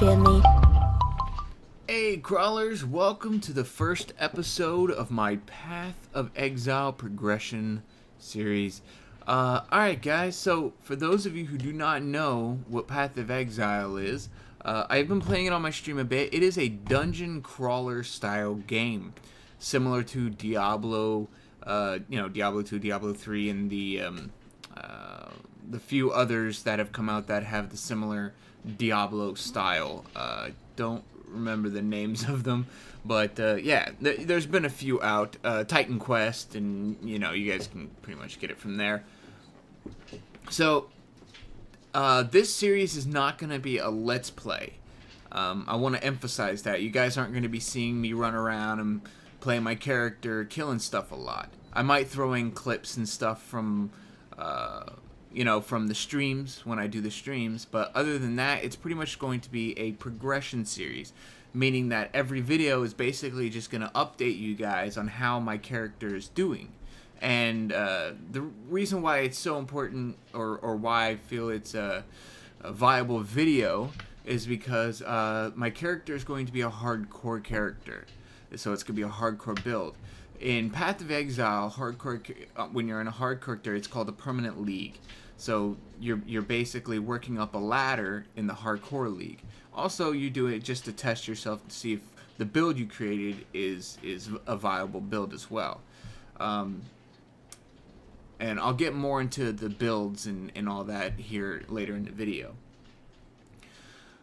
feel me? Hey crawlers, welcome to the first episode of my Path of Exile progression series. Alright guys, so for those of you who do not know what Path of Exile is, I've been playing it on my stream a bit. It is a dungeon crawler style game, similar to Diablo, Diablo 2, Diablo 3, and the few others that have come out that have the similar Diablo style. Don't remember the names of them, but yeah, there's been a few out. Titan Quest, and you guys can pretty much get it from there. So this series is not going to be a let's play. I want to emphasize that you guys aren't going to be seeing me run around and play my character killing stuff a lot. I might throw in clips and stuff from from the streams when I do the streams, but other than that, it's pretty much going to be a progression series, meaning that every video is basically just going to update you guys on how my character is doing. And the reason why it's so important, or why I feel it's a viable video, is because my character is going to be a hardcore character, so it's going to be a hardcore build. In Path of Exile, when you're in a hard character, it's called a permanent league. So you're basically working up a ladder in the hardcore league. Also, you do it just to test yourself to see if the build you created is a viable build as well. And I'll get more into the builds and all that here later in the video.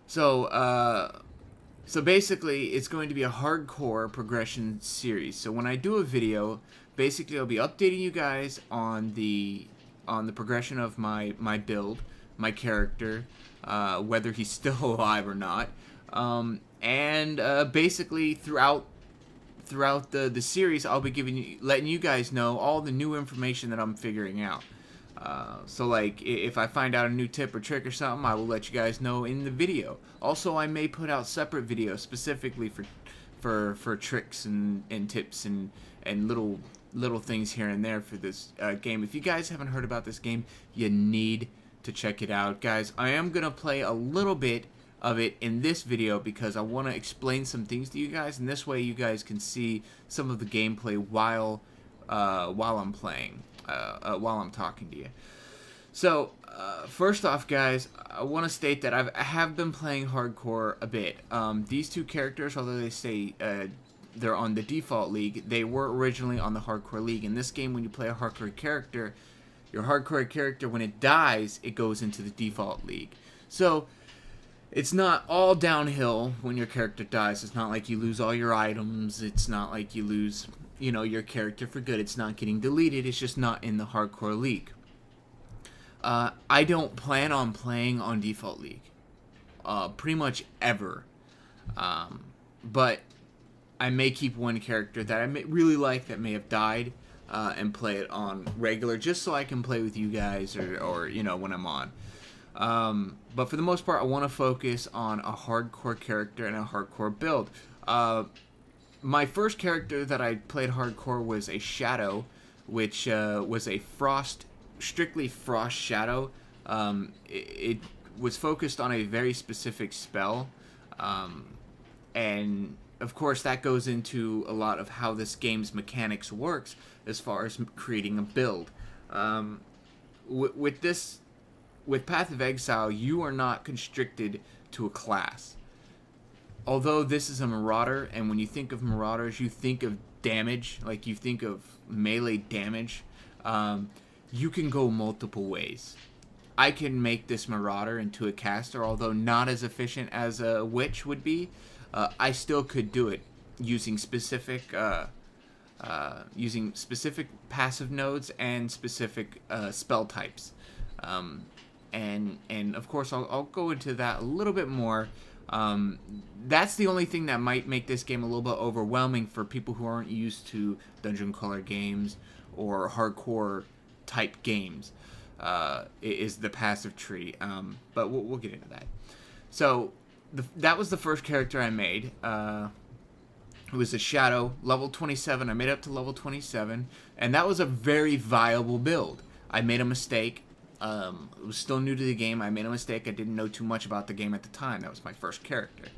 So basically, it's going to be a hardcore progression series. So when I do a video, basically I'll be updating you guys on the progression of my build, my character, whether he's still alive or not, and basically throughout the series, I'll be letting you guys know all the new information that I'm figuring out. So like, if I find out a new tip or trick or something, I will let you guys know in the video. Also, I may put out separate videos specifically for tricks and tips and little things here and there for this game. If you guys haven't heard about this game, you need to check it out. Guys, I am going to play a little bit of it in this video because I want to explain some things to you guys, and this way you guys can see some of the gameplay while I'm playing. While I'm talking to you. So, first off, guys, I want to state that I have been playing hardcore a bit. These two characters, although they say they're on the default league, they were originally on the hardcore league. In this game, when you play a hardcore character, your hardcore character, when it dies, it goes into the default league. So, it's not all downhill when your character dies. It's not like you lose all your items. It's not like you lose your character for good. It's not getting deleted. It's just not in the hardcore league. I don't plan on playing on default league pretty much ever, but I may keep one character that I really like that may have died and play it on regular, just so I can play with you guys or when I'm on. But for the most part, I want to focus on a hardcore character and a hardcore build. My first character that I played hardcore was a Shadow, which was a strictly Frost Shadow. It was focused on a very specific spell, and of course that goes into a lot of how this game's mechanics works as far as creating a build. With Path of Exile, you are not constricted to a class. Although this is a Marauder, and when you think of Marauders, you think of damage, like you think of melee damage, you can go multiple ways. I can make this Marauder into a caster, although not as efficient as a Witch would be. I still could do it using specific passive nodes and specific spell types. And of course, I'll go into that a little bit more. That's the only thing that might make this game a little bit overwhelming for people who aren't used to dungeon crawler games or hardcore type games, is the passive tree. But we'll get into that. So that was the first character I made. It was a Shadow, level 27. I made it up to level 27, and that was a very viable build. I made a mistake. It was still new to the game. I made a mistake. I didn't know too much about the game at the time. That was my first character.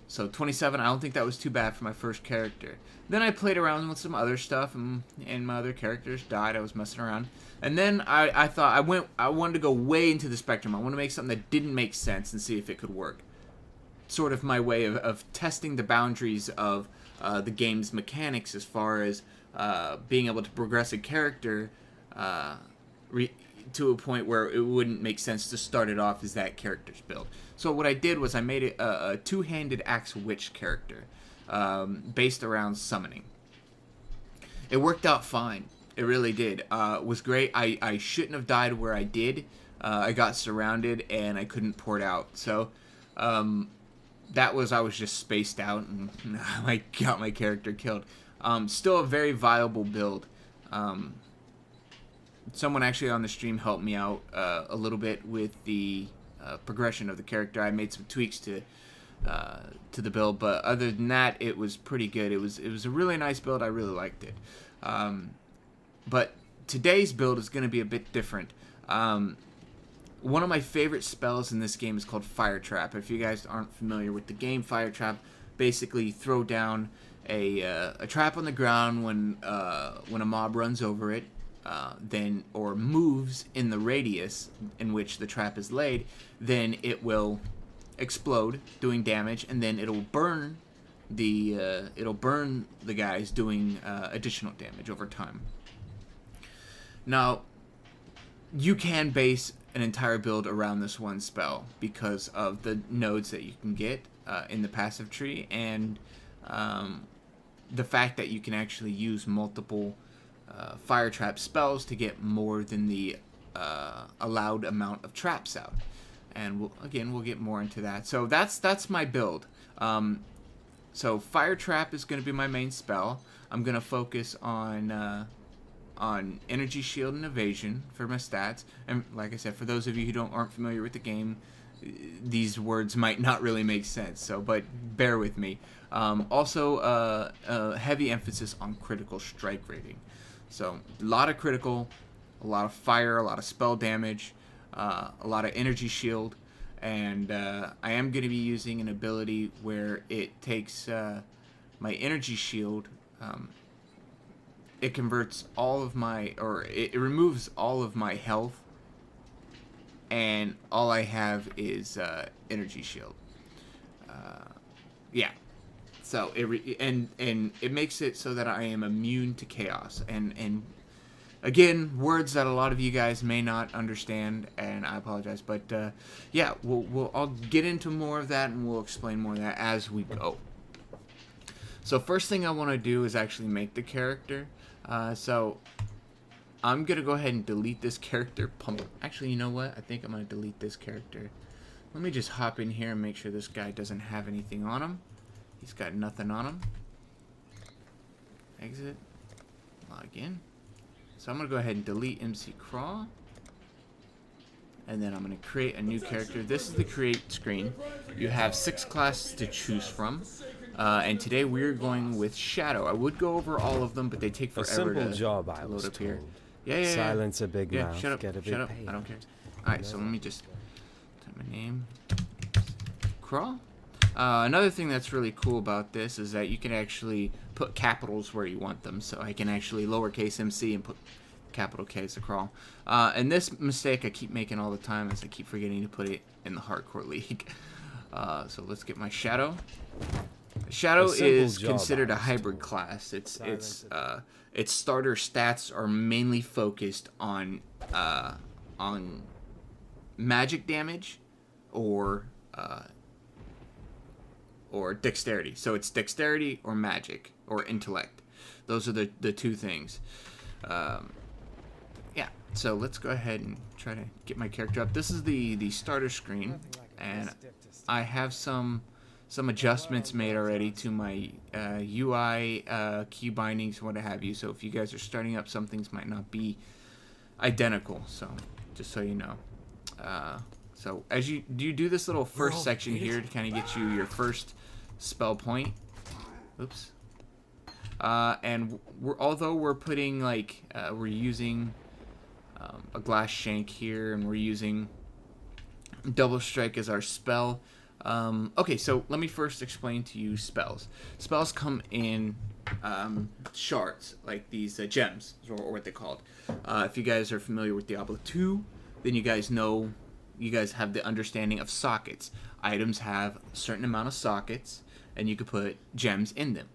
So 27, I don't think that was too bad for my first character. Then I played around with some other stuff, and my other characters died. I was messing around. And then I thought I wanted to go way into the spectrum. I want to make something that didn't make sense and see if it could work. Sort of my way of testing the boundaries of the game's mechanics as far as being able to progress a character to a point where it wouldn't make sense to start it off as that character's build. So what I did was I made it a two-handed axe witch character based around summoning. It worked out fine. It really did. It was great. I shouldn't have died where I did. I got surrounded and I couldn't port out. So I was just spaced out and I got my character killed. Still a very viable build. Someone actually on the stream helped me out a little bit with the progression of the character. I made some tweaks to the build, but other than that, it was pretty good. It was a really nice build. I really liked it. But today's build is going to be a bit different. One of my favorite spells in this game is called Fire Trap. If you guys aren't familiar with the game, Fire Trap basically throw down a trap on the ground when a mob runs over it. Or moves in the radius in which the trap is laid, then it will explode, doing damage, and then it'll burn the guys, doing additional damage over time. Now, you can base an entire build around this one spell because of the nodes that you can get in the passive tree, and the fact that you can actually use multiple fire trap spells to get more than the allowed amount of traps out. And we'll get more into that. So that's my build. So Fire Trap is going to be my main spell. I'm going to focus on Energy Shield and Evasion for my stats. And like I said, for those of you who aren't familiar with the game, these words might not really make sense. But bear with me. Also, a heavy emphasis on critical strike rating. So a lot of critical, a lot of fire, a lot of spell damage, a lot of energy shield, and I am going to be using an ability where it takes my energy shield, it converts all of my, or it removes all of my health, and all I have is energy shield. Yeah. So it makes it so that I am immune to chaos, and again, words that a lot of you guys may not understand, and I apologize, but yeah, I'll get into more of that, and we'll explain more of that as we go. So first thing I want to do is actually make the character. So I'm gonna go ahead and delete this character. Actually, you know what? I think I'm gonna delete this character. Let me just hop in here and make sure this guy doesn't have anything on him. He's got nothing on him. Exit. Log in. So I'm going to go ahead and delete mcKrawll. And then I'm going to create a new character. This is the create screen. You have 6 classes to choose from. And today we're going with Shadow. I would go over all of them, but they take forever to load up here. Yeah. Silence a big mouth. Shut up. Get a big Shut up. pain. I don't care. Alright, so let me just type my name. Crawl. Another thing that's really cool about this is that you can actually put capitals where you want them. So I can actually lowercase MC and put capital K as a crawl. And this mistake I keep making all the time is I keep forgetting to put it in the hardcore league. So let's get my Shadow. Shadow is considered a hybrid class. Its starter stats are mainly focused on magic damage or dexterity. So it's dexterity or magic or intellect. Those are the two things. Yeah, so let's go ahead and try to get my character up. This is the starter screen, and I have some adjustments made already to my UI, key bindings, what have you. So if you guys are starting up, some things might not be identical. So just so you know. So as you do this little first section here to kind of get you your first spell point. Oops. And although we're putting we're using a glass shank here, and we're using double strike as our spell. Okay, so let me first explain to you spells. Spells come in shards, like these gems, or what they're called. If you guys are familiar with Diablo 2, then you guys know, you guys have the understanding of sockets. Items have a certain amount of sockets, and you could put gems in them.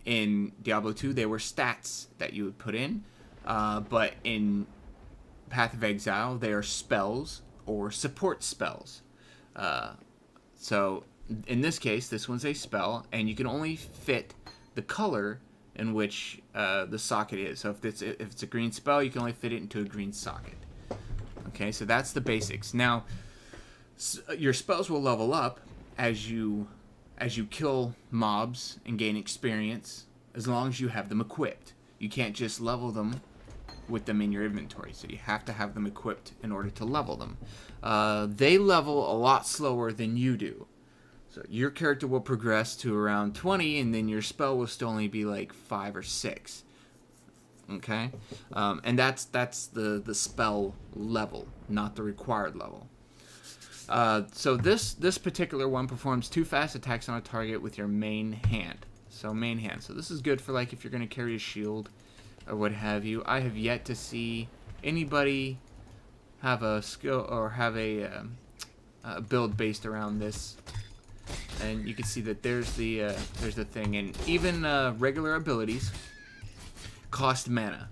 In Diablo 2, they were stats that you would put in, but in Path of Exile, they are spells or support spells. So in this case, this one's a spell, and you can only fit the color in which the socket is. So if it's a green spell, you can only fit it into a green socket. Okay, so that's the basics. Now, your spells will level up as you kill mobs and gain experience, as long as you have them equipped. You can't just level them with them in your inventory, so you have to have them equipped in order to level them. They level a lot slower than you do. So your character will progress to around 20, and then your spell will still only be like 5 or 6. Okay? And that's the spell level, not the required level. So this particular one performs 2 fast attacks on a target with your main hand. So main hand. So this is good for like if you're going to carry a shield or what have you. I have yet to see anybody have a skill or have a build based around this. And you can see that there's the thing, and even regular abilities cost mana.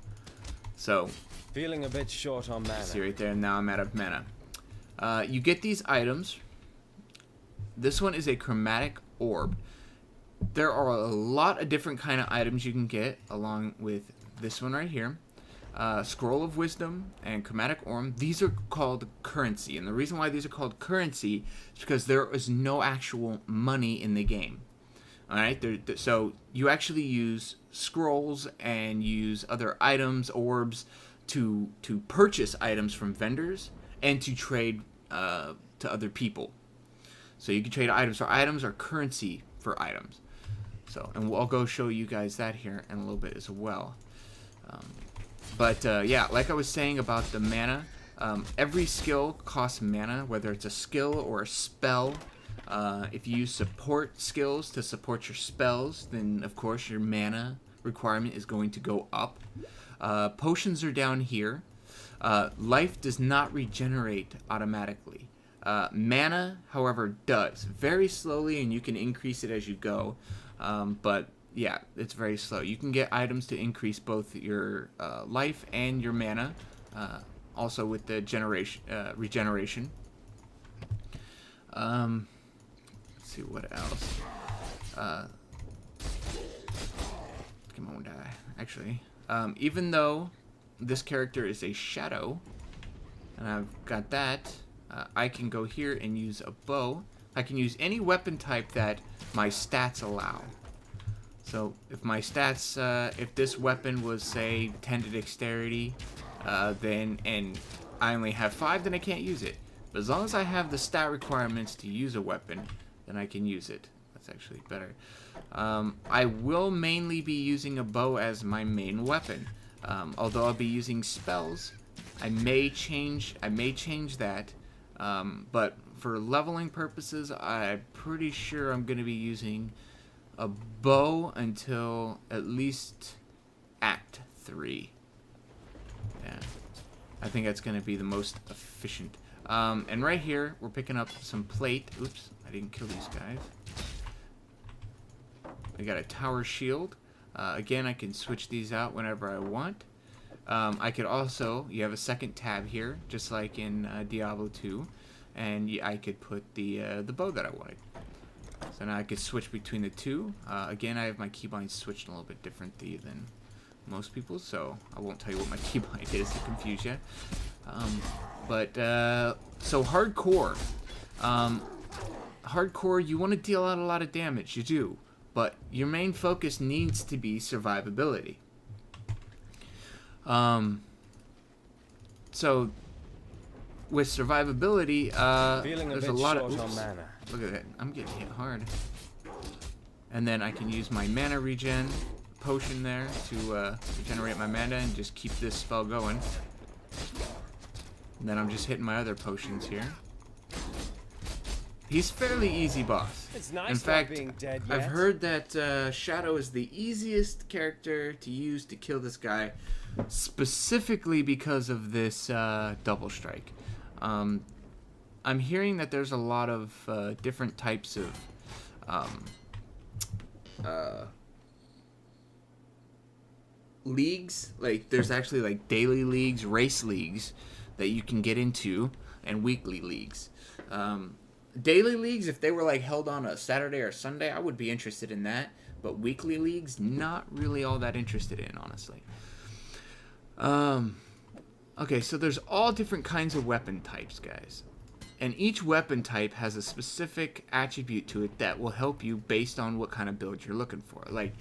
So feeling a bit short on mana. See right there. Now I'm out of mana. You get these items. This one is a chromatic orb. There are a lot of different kind of items you can get along with this one right here. Scroll of Wisdom and chromatic orb. These are called currency, and the reason why these are called currency is because there is no actual money in the game. All right, so you actually use scrolls and use other items, orbs, to purchase items from vendors and to trade to other people. So you can trade items for items or currency for items. So, and I'll go show you guys that here in a little bit as well. Yeah, like I was saying about the mana, every skill costs mana, whether it's a skill or a spell. If you use support skills to support your spells, then of course your mana requirement is going to go up. Potions are down here. Life does not regenerate automatically. Mana, however, does. Very slowly, and you can increase it as you go. But yeah, it's very slow. You can get items to increase both your life and your mana, also with the regeneration. Let's see what else. Come on, die. Actually, even though this character is a shadow, and I've got that, I can go here and use a bow. I can use any weapon type that my stats allow. So if my stats, if this weapon was, say, 10 to dexterity, and I only have 5, then I can't use it. But as long as I have the stat requirements to use a weapon, then I can use it. That's actually better. I will mainly be using a bow as my main weapon. Although I'll be using spells, I may change that. But for leveling purposes, I'm pretty sure I'm going to be using a bow until at least Act 3. Yeah, I think that's going to be the most efficient. And right here, we're picking up some plate. Oops, I didn't kill these guys. We got a tower shield. Again, I can switch these out whenever I want. I could also, you have a second tab here, just like in Diablo 2, and I could put the bow that I wanted. So now I could switch between the two. Again, I have my keybind switched a little bit differently than most people, so I won't tell you what my keybind is to confuse you. So hardcore. Hardcore, you want to deal out a lot of damage, you do. But your main focus needs to be survivability. So with survivability, there's a lot of mana. Look at that, I'm getting hit hard. And then I can use my mana regen potion there to regenerate my mana and just keep this spell going. And then I'm just hitting my other potions here. He's fairly easy boss. It's nice In fact, not being dead I've yet. heard that Shadow is the easiest character to use to kill this guy, specifically because of this double strike. I'm hearing that there's a lot of different types of leagues. Like, there's actually like daily leagues, race leagues that you can get into, and weekly leagues. Daily leagues, if they were like held on a Saturday or Sunday, I would be interested in that. But weekly leagues, not really all that interested in, honestly. Okay, so there's all different kinds of weapon types, guys. And each weapon type has a specific attribute to it that will help you based on what kind of build you're looking for. Like,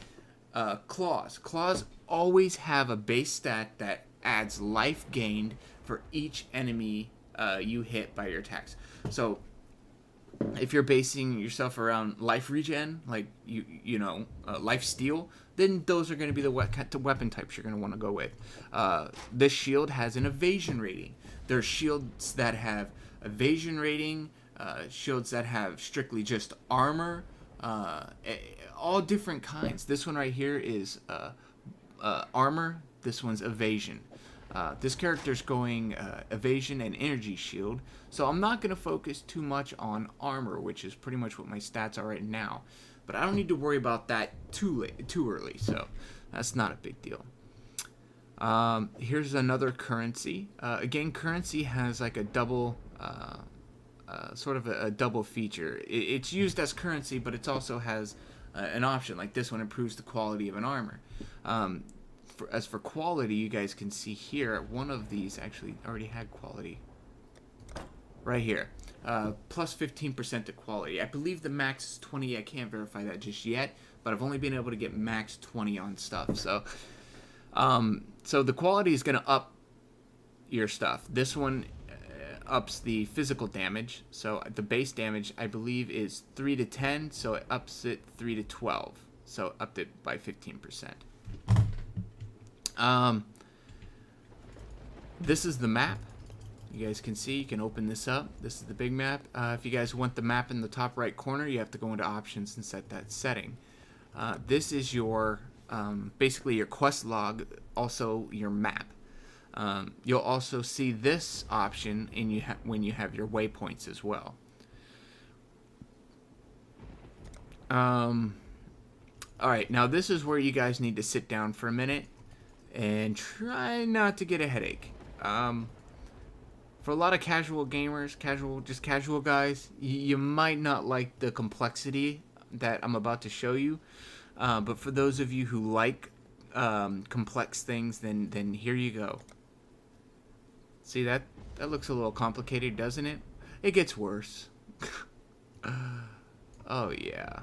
claws. Claws always have a base stat that adds life gained for each enemy you hit by your attacks. So, if you're basing yourself around life regen, like life steal, then those are going to be the weapon types you're going to want to go with. This shield has an evasion rating. There's shields that have evasion rating, shields that have strictly just armor, all different kinds. This one right here is armor. This one's evasion. This character's going evasion and energy shield, so I'm not going to focus too much on armor, which is pretty much what my stats are right now. But I don't need to worry about that too early, so that's not a big deal. Here's another currency. Again, currency has like a double, sort of a double feature. It's used as currency, but it also has an option. Like this one improves the quality of an armor. As for quality, you guys can see here, one of these actually already had quality. Right here. Plus 15% to quality. I believe the max is 20. I can't verify that just yet, but I've only been able to get max 20 on stuff. So, so the quality is going to up your stuff. This one ups the physical damage. So the base damage, I believe, is 3 to 10, so it ups it 3 to 12. So upped it by 15%. This is the map. You guys can see, you can open this up. This is the big map. If you guys want the map in the top right corner, you have to go into options and set that setting. This is your, basically your quest log, also your map. You'll also see this option when you have your waypoints as well. Alright, now this is where you guys need to sit down for a minute and try not to get a headache. For a lot of casual gamers, casual guys, you might not like the complexity that I'm about to show you. But for those of you who like complex things, then here you go. See, that looks a little complicated, doesn't it? It gets worse. Oh yeah.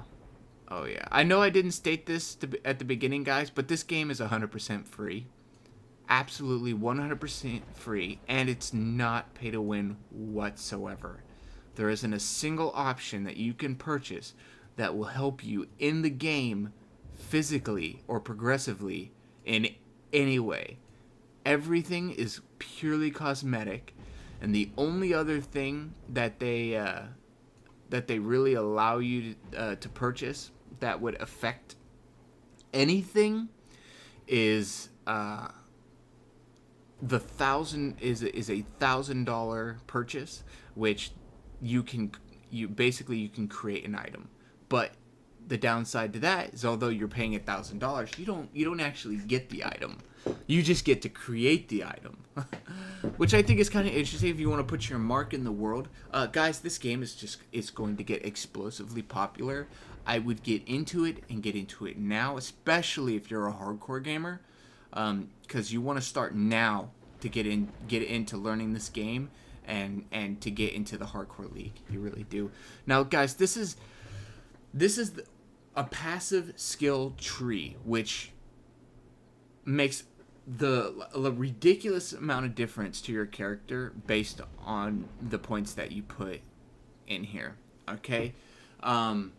Oh yeah. I know I didn't state this at the beginning, guys, but this game is 100% free. Absolutely 100% free, and it's not pay to win whatsoever. There isn't a single option that you can purchase that will help you in the game physically or progressively in any way. Everything is purely cosmetic, and the only other thing that they really allow you to purchase that would affect anything is the $1,000 purchase, which you can create an item. But the downside to that is, although you're paying $1,000, you don't actually get the item. You just get to create the item, which I think is kind of interesting if you want to put your mark in the world. Guys, this game is going to get explosively popular. I would get into it now, especially if you're a hardcore gamer, because you want to start now to get into learning this game and to get into the hardcore league. You really do. Now, guys, this is a passive skill tree, which makes a ridiculous amount of difference to your character based on the points that you put in here. Okay, I'm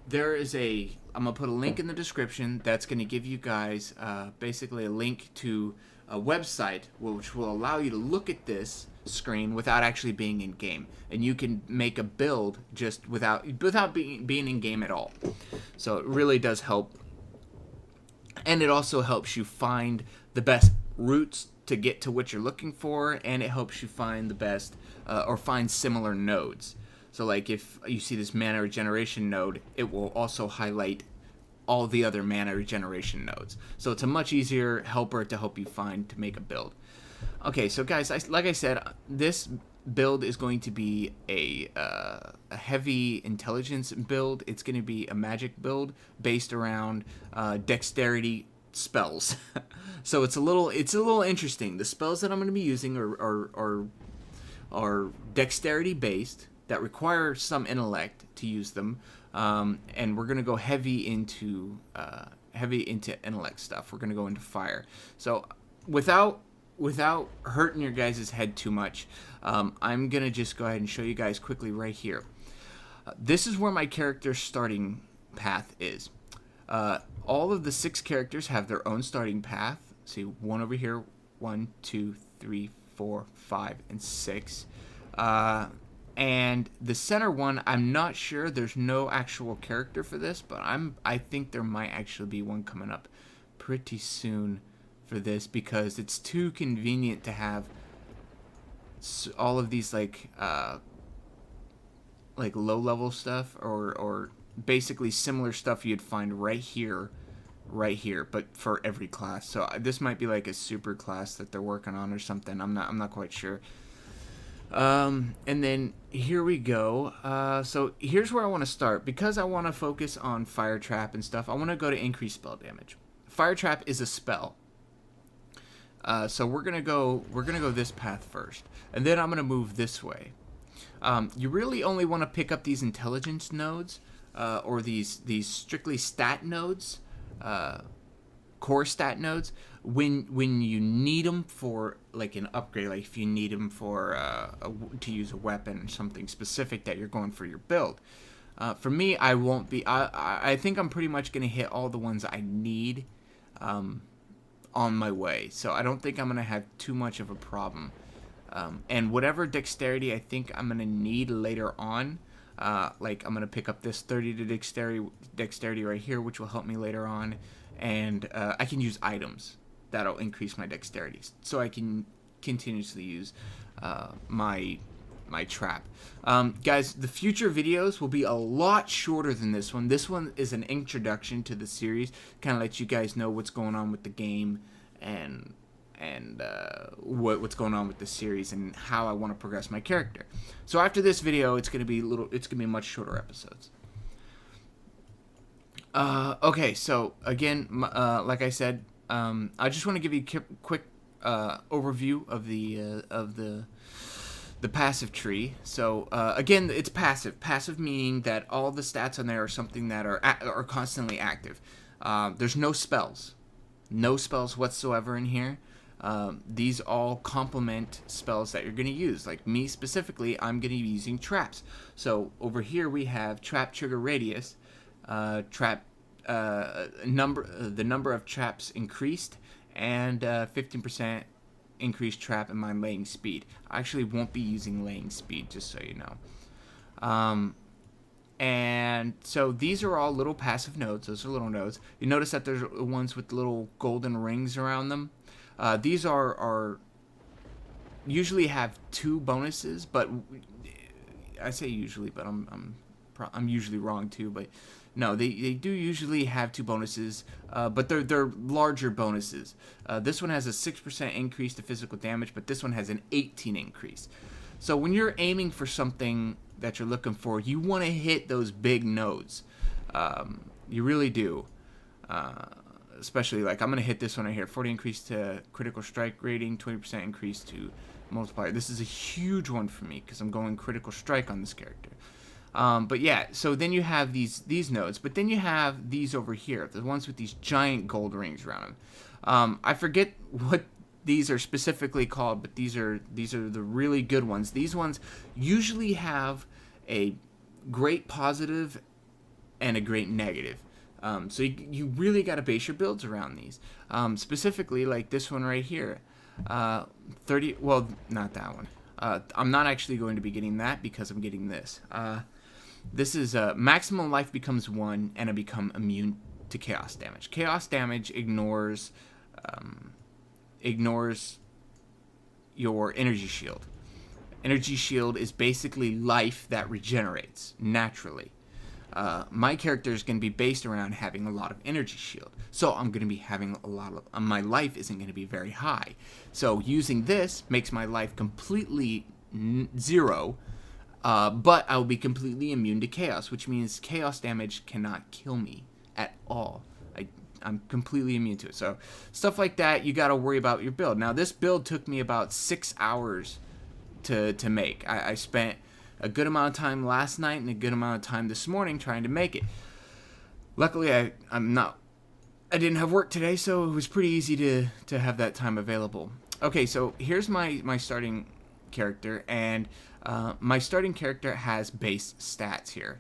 gonna put a link in the description that's gonna give you guys basically a link to website which will allow you to look at this screen without actually being in game, and you can make a build just without being in game at all. So it really does help, and it also helps you find the best routes to get to what you're looking for, and it helps you find the best or find similar nodes. So like if you see this mana regeneration node, it will also highlight all the other mana regeneration nodes. So it's a much easier helper to help you find to make a build. Okay, so guys, like I said, this build is going to be a heavy intelligence build. It's going to be a magic build based around dexterity spells. So it's a little interesting. The spells that I'm going to be using are dexterity based that require some intellect to use them, and we're going to go heavy into intellect stuff. We're going to go into fire. So without hurting your guys' head too much, I'm going to just go ahead and show you guys quickly right here. This is where my character's starting path is. All of the 6 characters have their own starting path. See, one over here, 1, 2, 3, 4, 5, and 6. And the center one, I'm not sure. There's no actual character for this, but I think there might actually be one coming up pretty soon for this, because it's too convenient to have all of these like low level stuff or basically similar stuff you'd find right here, but for every class. So this might be like a super class that they're working on or something. I'm not quite sure. And then here we go. So here's where I want to start, because I want to focus on fire trap and stuff. I want to go to increase spell damage. Fire trap is a spell. So we're gonna go this path first, and then I'm gonna move this way. You really only want to pick up these intelligence nodes, or these strictly stat nodes, core stat nodes, when you need them for like an upgrade, like if you need them for to use a weapon or something specific that you're going for your build. For me, I won't be. I think I'm pretty much gonna hit all the ones I need on my way, so I don't think I'm gonna have too much of a problem. And whatever dexterity I think I'm gonna need later on, like I'm gonna pick up this 30 to dexterity right here, which will help me later on, and I can use items that'll increase my dexterity, so I can continuously use my trap. Guys, the future videos will be a lot shorter than this one. This one is an introduction to the series, kind of let you guys know what's going on with the game and what's going on with the series and how I want to progress my character. So after this video, it's gonna be much shorter episodes. Okay, so again, like I said, I just want to give you a quick overview of the passive tree. So again, it's passive. Passive meaning that all the stats on there are something that are constantly active. There's no spells whatsoever in here. These all complement spells that you're going to use. Like me specifically, I'm going to be using traps. So over here we have trap trigger radius, the number of traps increased, and 15% increased trap in my laying speed. I actually won't be using laying speed, just so you know. And so these are all little passive nodes. Those are little nodes. You notice that there's ones with little golden rings around them. These are usually have 2 bonuses, but I say usually, but I'm usually wrong too. But no, they do usually have 2 bonuses, but they're larger bonuses. This one has a 6% increase to physical damage, but this one has an 18 increase. So when you're aiming for something that you're looking for, you want to hit those big nodes. You really do. Especially like I'm going to hit this one right here. 40 increase to critical strike rating, 20% increase to multiplier. This is a huge one for me because I'm going critical strike on this character. But yeah, so then you have these nodes, but then you have these over here, the ones with these giant gold rings around them. I forget what these are specifically called, but these are the really good ones. These ones usually have a great positive and a great negative. So you really got to base your builds around these. Specifically, like this one right here. 30, well, not that one. I'm not actually going to be getting that because I'm getting this. This is maximum life becomes 1, and I become immune to chaos damage. Chaos damage ignores your energy shield. Energy shield is basically life that regenerates naturally. My character is going to be based around having a lot of energy shield, so I'm going to be having a lot of my life isn't going to be very high. So using this makes my life completely 0, but I will be completely immune to chaos, which means chaos damage cannot kill me at all. I'm completely immune to it. So stuff like that, you got to worry about your build. Now this build took me about 6 hours to make. I spent a good amount of time last night and a good amount of time this morning trying to make it. Luckily, I didn't have work today, so it was pretty easy to have that time available. Okay, so here's my starting character, and my starting character has base stats here.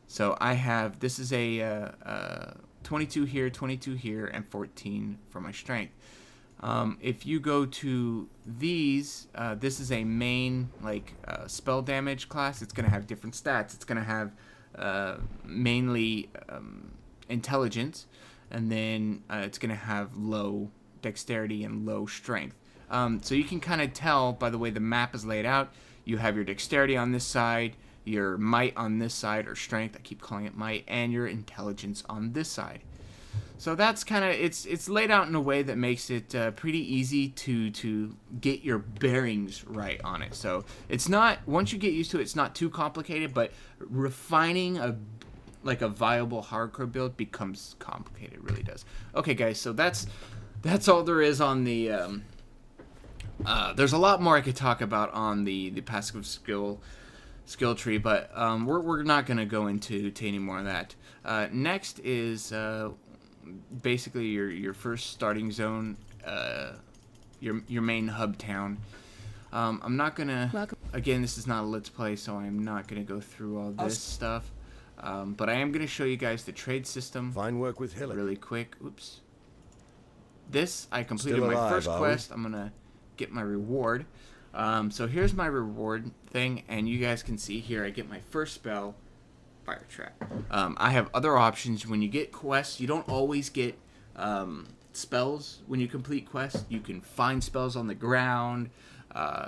So I have, this is a 22 here, 22 here, and 14 for my strength. If you go to these, this is a main spell damage class. It's going to have different stats. It's going to have mainly intelligence, and then it's going to have low dexterity and low strength. So you can kind of tell by the way the map is laid out. You have your dexterity on this side, your might on this side, or strength, I keep calling it might, and your intelligence on this side. So that's kind of, it's laid out in a way that makes it pretty easy to get your bearings right on it. So it's not, once you get used to it, it's not too complicated, but refining a viable hardcore build becomes complicated. It really does. Okay, guys, so that's all there is on the, there's a lot more I could talk about on the passive skill tree, but we're not going to go into any more of that. Next is basically your first starting zone, your main hub town. I'm not gonna, again, this is not a let's play, so I'm not gonna go through all this stuff, but I am gonna show you guys the trade system. Fine work with Hillock. Really quick. Oops. This, I completed my first quest. I'm gonna get my reward. So here's my reward thing, and you guys can see here I get my first spell, Fire Trap. I have other options. When you get quests, you don't always get spells when you complete quests. You can find spells on the ground.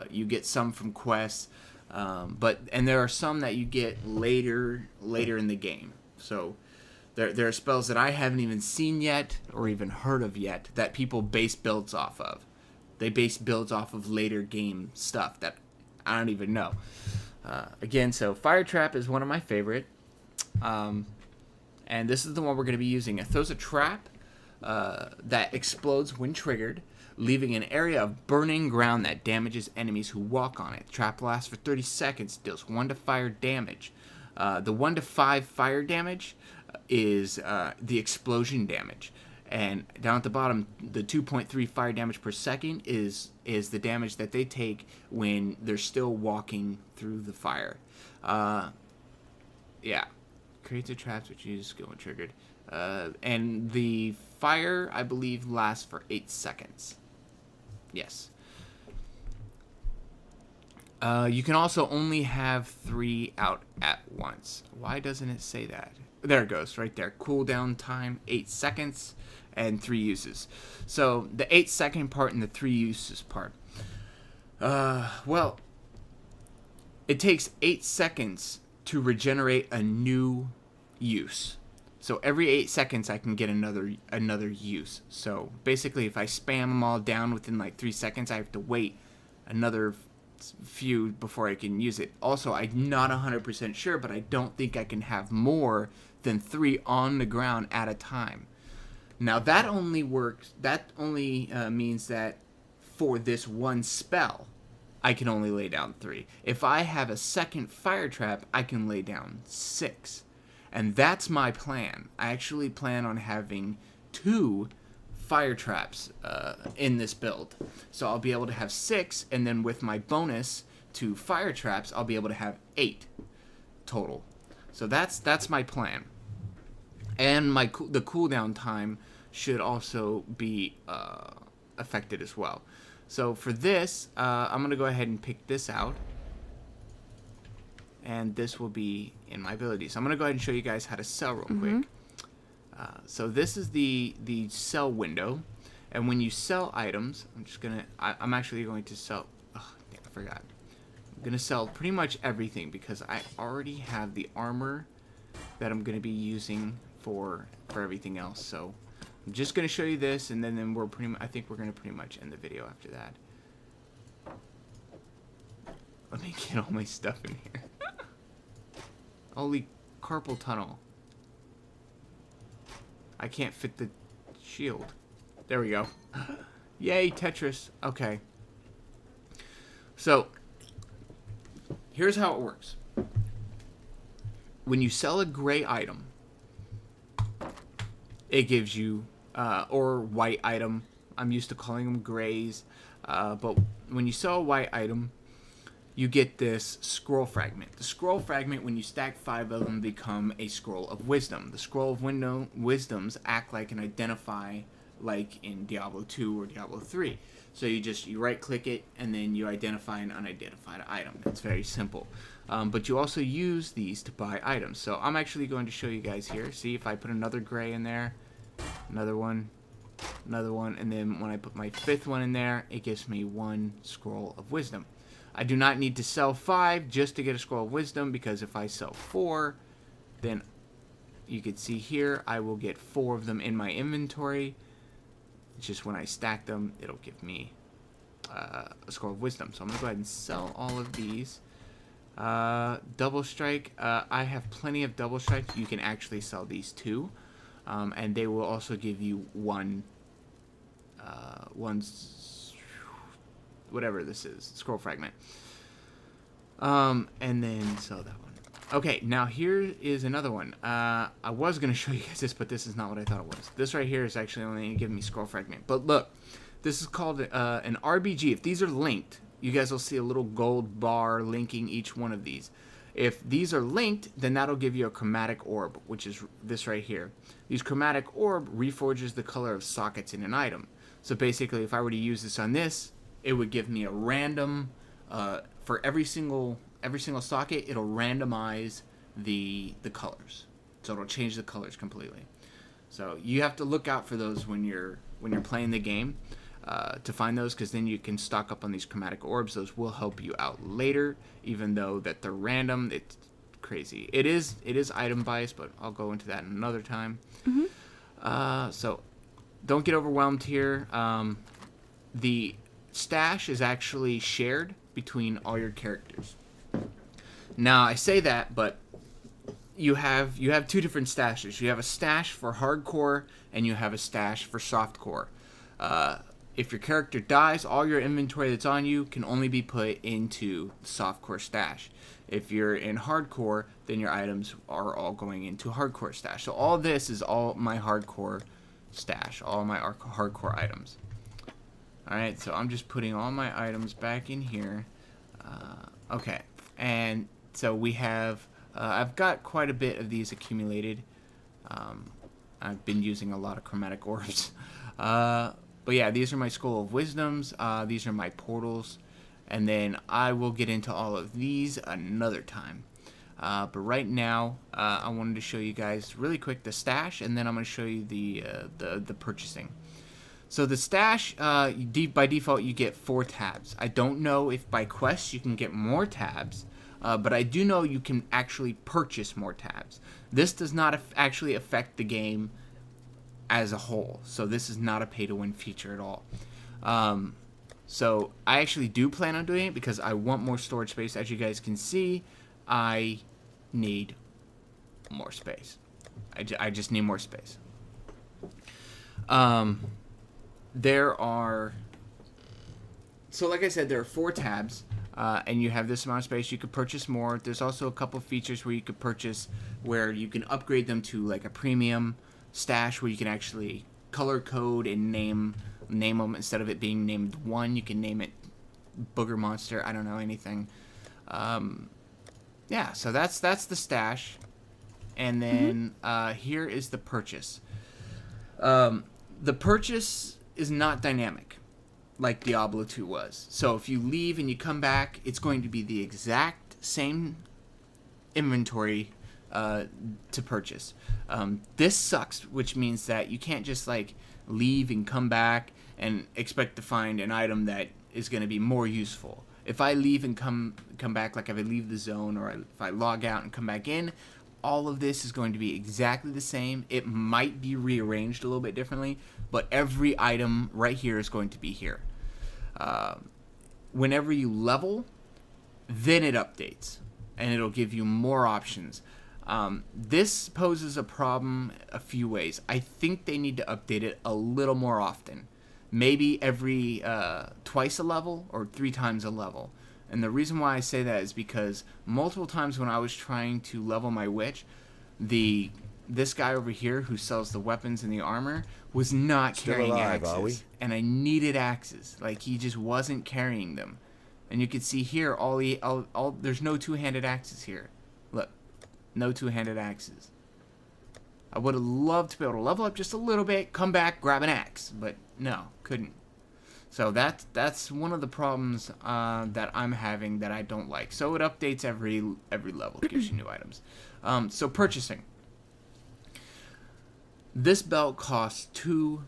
You get some from quests, and there are some that you get later in the game. So there are spells that I haven't even seen yet or even heard of yet that people base builds off of. They base builds off of later game stuff that I don't even know. Again, so Fire Trap is one of my favorite. And this is the one we're going to be using. It throws a trap that explodes when triggered, leaving an area of burning ground that damages enemies who walk on it. The trap lasts for 30 seconds, deals 1 to fire damage. The 1 to 5 fire damage is the explosion damage. And down at the bottom, the 2.3 fire damage per second is the damage that they take when they're still walking through the fire. Yeah. Creates a traps which use skill when triggered. And the fire, I believe, lasts for 8 seconds. Yes. You can also only have 3 out at once. Why doesn't it say that? There it goes, right there. Cooldown time, 8 seconds, and 3 uses. So, the 8-second part and the 3 uses part. Well, it takes 8 seconds to regenerate a new use. So every 8 seconds I can get another use. So basically if I spam them all down within like 3 seconds, I have to wait another few before I can use it. Also, I'm not 100% sure, but I don't think I can have more than 3 on the ground at a time. Now that only means that for this one spell I can only lay down 3. If I have a second fire trap, I can lay down 6. And that's my plan. I actually plan on having 2 fire traps in this build. So I'll be able to have 6, and then with my bonus to fire traps, I'll be able to have 8 total. So that's my plan. And the cooldown time should also be affected as well. So for this, I'm going to go ahead and pick this out. And this will be in my abilities. So I'm going to go ahead and show you guys how to sell real quick. So this is the sell window. And when you sell items, I'm actually going to sell, oh, damn, I forgot. I'm going to sell pretty much everything because I already have the armor that I'm going to be using for everything else. So I'm just going to show you this, and then I think we're going to pretty much end the video after that. Let me get all my stuff in here. Holy carpal tunnel. I can't fit the shield. There we go. Yay, Tetris. Okay. So, here's how it works. When you sell a gray item, it gives you, or white item. I'm used to calling them grays. But when you sell a white item, you get this scroll fragment. The scroll fragment, when you stack 5 of them, become a scroll of wisdom. The scroll of wisdoms act like an identify, like in Diablo 2 or Diablo 3. So you right click it and then you identify an unidentified item. It's very simple. But you also use these to buy items. So I'm actually going to show you guys here. See, if I put another gray in there, another one, and then when I put my 5th one in there, it gives me 1 scroll of wisdom. I do not need to sell 5 just to get a scroll of wisdom, because if I sell 4, then you can see here I will get 4 of them in my inventory. It's just when I stack them, it'll give me a scroll of wisdom. So I'm going to go ahead and sell all of these. Double strike. I have plenty of double strike. You can actually sell these too. And they will also give you one whatever this is, scroll fragment. And then sell that one. Okay, now here is another one. I was going to show you guys this, but this is not what I thought it was. This right here is actually only giving me scroll fragment. But look, this is called an RBG. If these are linked, you guys will see a little gold bar linking each one of these. If these are linked, then that'll give you a chromatic orb, which is this right here. These chromatic orb reforges the color of sockets in an item. So basically, if I were to use this on this, it would give me a random, for every single socket, it'll randomize the colors. So it'll change the colors completely. So you have to look out for those when you're playing the game, to find those, because then you can stock up on these chromatic orbs. Those will help you out later, even though that they're random. It's crazy. It is item bias, but I'll go into that another time. So don't get overwhelmed here. The stash is actually shared between all your characters. Now I say that, but you have 2 different stashes. You have a stash for hardcore and you have a stash for softcore. If your character dies, all your inventory that's on you can only be put into the softcore stash. If you're in hardcore, then your items are all going into hardcore stash. So all this is all my hardcore stash, all my hardcore items. Alright, so I'm just putting all my items back in here. Okay, and so we have, I've got quite a bit of these accumulated. I've been using a lot of chromatic orbs. But yeah, these are my Scroll of Wisdoms. These are my portals. And then I will get into all of these another time. But right now, I wanted to show you guys really quick the stash, and then I'm going to show you the purchasing. So the stash, by default, you get 4 tabs. I don't know if by quest you can get more tabs, but I do know you can actually purchase more tabs. This does not actually affect the game as a whole, so this is not a pay-to-win feature at all. So I actually do plan on doing it because I want more storage space. As you guys can see, I need more space. I just need more space. There are, so like I said, there are 4 tabs, and you have this amount of space. You could purchase more. There's also a couple features where you could purchase, where you can upgrade them to like a premium stash, where you can actually color code and name them. Instead of it being named 1, you can name it Booger Monster. I don't know, anything. Yeah, so that's the stash. and then here is the purchase. The purchase is not dynamic like Diablo 2 was. So if you leave and you come back, it's going to be the exact same inventory to purchase. This sucks, which means that you can't just like leave and come back and expect to find an item that is going to be more useful. If I leave and come back, like if I leave the zone or if I log out and come back in, all of this is going to be exactly the same. It might be rearranged a little bit differently, but every item right here is going to be here. Whenever you level, then it updates, and it'll give you more options. This poses a problem a few ways. I think they need to update it a little more often. Maybe every twice a level or 3 times a level. And the reason why I say that is because multiple times when I was trying to level my witch, this guy over here who sells the weapons and the armor was not carrying axes. And I needed axes. Like, he just wasn't carrying them. And you can see here, there's no two-handed axes here. Look, no two-handed axes. I would have loved to be able to level up just a little bit, come back, grab an axe. But no, couldn't. So that's one of the problems that I'm having that I don't like. So it updates every level. It gives you new items. So purchasing. This belt costs 2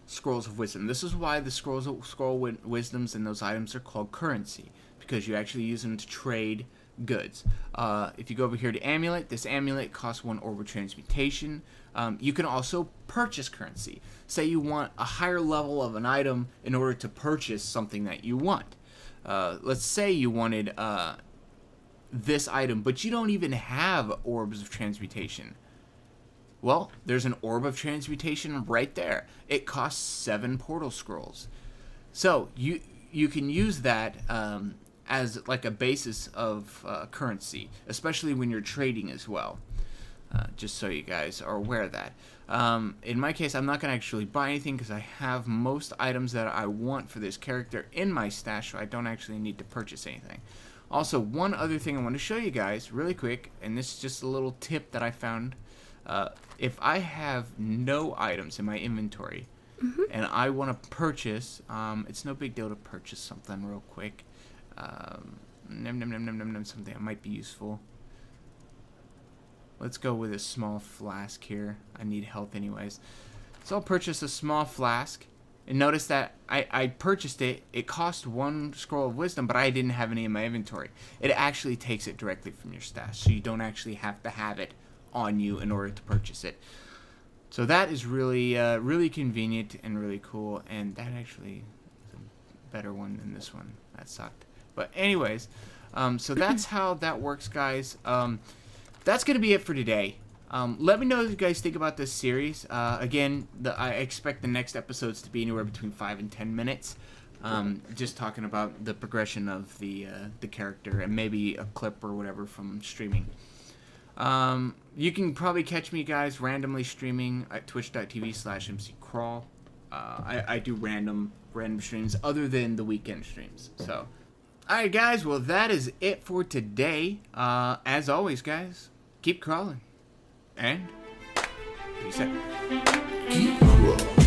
scrolls of wisdom. This is why the scroll wisdoms and those items are called currency, because you actually use them to trade goods. If you go over here to amulet, this amulet costs 1 orb of transmutation. You can also purchase currency. Say you want a higher level of an item in order to purchase something that you want. Let's say you wanted this item, but you don't even have orbs of transmutation. Well, there's an orb of transmutation right there. It costs 7 portal scrolls. So you can use that as like a basis of currency, especially when you're trading as well. Just so you guys are aware of that. In my case, I'm not going to actually buy anything because I have most items that I want for this character in my stash, so I don't actually need to purchase anything. Also, one other thing I want to show you guys really quick, and this is just a little tip that I found. If I have no items in my inventory and I want to purchase, it's no big deal to purchase something real quick. Something that might be useful. Let's go with a small flask here. I need health anyways. So I'll purchase a small flask. And notice that I purchased it. It cost 1 scroll of wisdom, but I didn't have any in my inventory. It actually takes it directly from your stash, so you don't actually have to have it on you in order to purchase it. So that is really really convenient and really cool, and that actually is a better one than this one. That sucked. But anyways, so that's how that works, guys. That's gonna be it for today. Let me know what you guys think about this series. Again, I expect the next episodes to be anywhere between 5 and 10 minutes. Just talking about the progression of the character and maybe a clip or whatever from streaming. You can probably catch me, guys, randomly streaming at twitch.tv/mcKrawll. I do random streams other than the weekend streams. So, alright, guys, well, that is it for today. As always, guys, keep crawling. And peace out. K-Rawll.